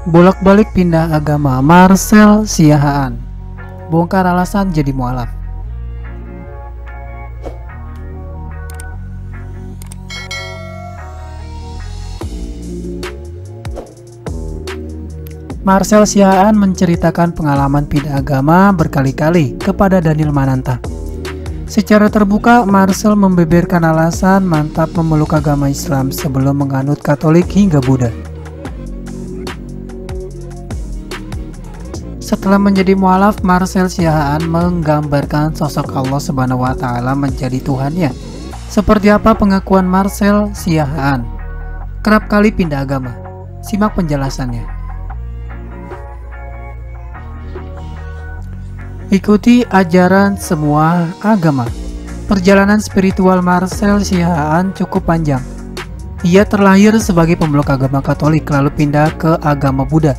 Bolak-balik pindah agama Marcel Siahaan, bongkar alasan jadi mualaf. Marcel Siahaan menceritakan pengalaman pindah agama berkali-kali kepada Daniel Mananta. Secara terbuka, Marcel membeberkan alasan mantap memeluk agama Islam sebelum menganut Katolik hingga Buddha. Setelah menjadi mualaf, Marcel Siahaan menggambarkan sosok Allah Subhanahu wa Ta'ala menjadi Tuhannya. Seperti apa pengakuan Marcel Siahaan? Kerap kali pindah agama. Simak penjelasannya. Ikuti ajaran semua agama. Perjalanan spiritual Marcel Siahaan cukup panjang. Ia terlahir sebagai pemeluk agama Katolik, lalu pindah ke agama Buddha,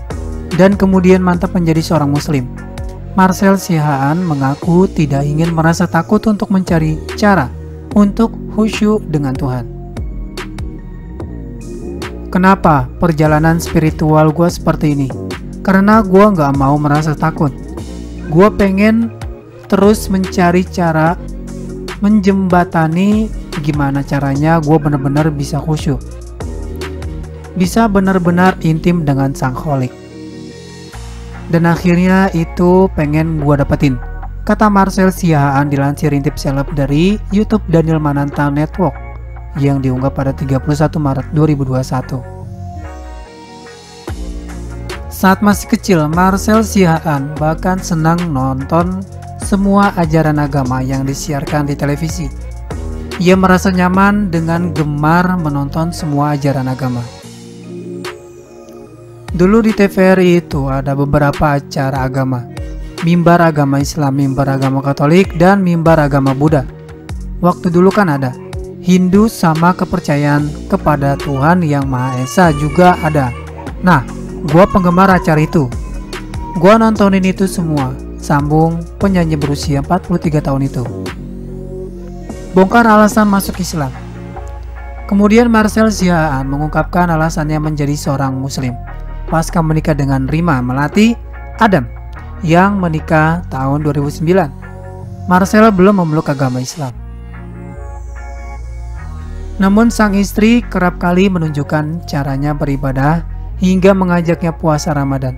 dan kemudian mantap menjadi seorang Muslim. Marcel Siahaan mengaku tidak ingin merasa takut untuk mencari cara untuk khusyuk dengan Tuhan. Kenapa perjalanan spiritual gue seperti ini? Karena gue gak mau merasa takut. Gue pengen terus mencari cara menjembatani gimana caranya gue benar-benar bisa khusyuk, bisa benar-benar intim dengan Sang Kholik. Dan akhirnya itu pengen gue dapetin, kata Marcel Siahaan dilansir intip seleb dari YouTube Daniel Mananta Network yang diunggah pada 31 Maret 2021. Saat masih kecil, Marcel Siahaan bahkan senang nonton semua ajaran agama yang disiarkan di televisi. Ia merasa nyaman dengan gemar menonton semua ajaran agama. Dulu di TVRI itu ada beberapa acara agama, mimbar agama Islam, mimbar agama Katolik, dan mimbar agama Buddha. Waktu dulu kan ada Hindu sama kepercayaan kepada Tuhan Yang Maha Esa juga ada. Nah, gua penggemar acara itu. Gua nontonin itu semua, sambung penyanyi berusia 43 tahun itu. Bongkar alasan masuk Islam. Kemudian Marcel Siahaan mengungkapkan alasannya menjadi seorang Muslim pasca menikah dengan Rima Melati Adam yang menikah tahun 2009. Marcel belum memeluk agama Islam. Namun sang istri kerap kali menunjukkan caranya beribadah hingga mengajaknya puasa Ramadan.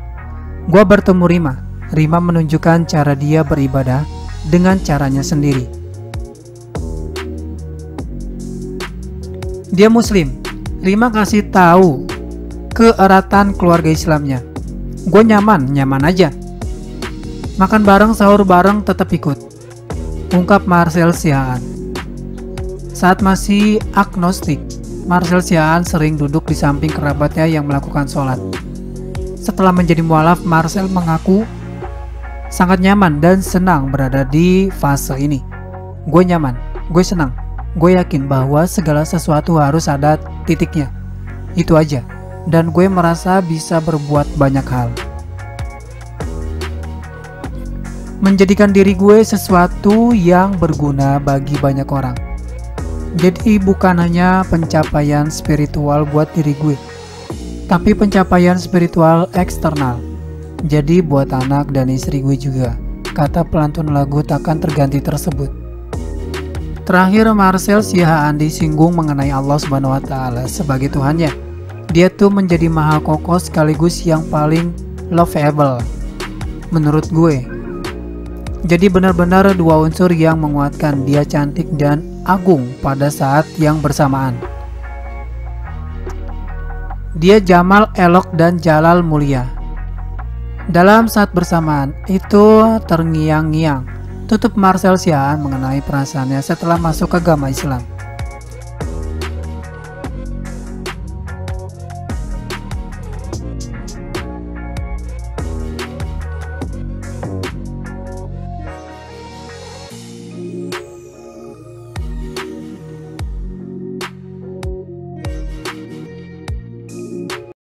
Gua bertemu Rima. Rima menunjukkan cara dia beribadah dengan caranya sendiri. Dia Muslim. Rima kasih tahu keeratan keluarga Islamnya. Gue nyaman aja. Makan bareng, sahur bareng, tetap ikut, ungkap Marcel Siahaan. Saat masih agnostik, Marcel Siahaan sering duduk di samping kerabatnya yang melakukan sholat. Setelah menjadi mualaf, Marcel mengaku sangat nyaman dan senang berada di fase ini. Gue nyaman, gue senang, gue yakin bahwa segala sesuatu harus ada titiknya. Itu aja. Dan gue merasa bisa berbuat banyak hal, menjadikan diri gue sesuatu yang berguna bagi banyak orang. Jadi bukan hanya pencapaian spiritual buat diri gue, tapi pencapaian spiritual eksternal. Jadi buat anak dan istri gue juga, kata pelantun lagu Takkan Terganti tersebut. Terakhir, Marcel Siahaan disinggung mengenai Allah Subhanahu wa Ta'ala sebagai Tuhannya. Dia tuh menjadi maha kokoh sekaligus yang paling lovable menurut gue. Jadi benar-benar dua unsur yang menguatkan. Dia cantik dan agung pada saat yang bersamaan. Dia Jamal elok dan Jalal mulia dalam saat bersamaan. Itu terngiang-ngiang, tutup Marcel Siahaan mengenai perasaannya setelah masuk agama Islam.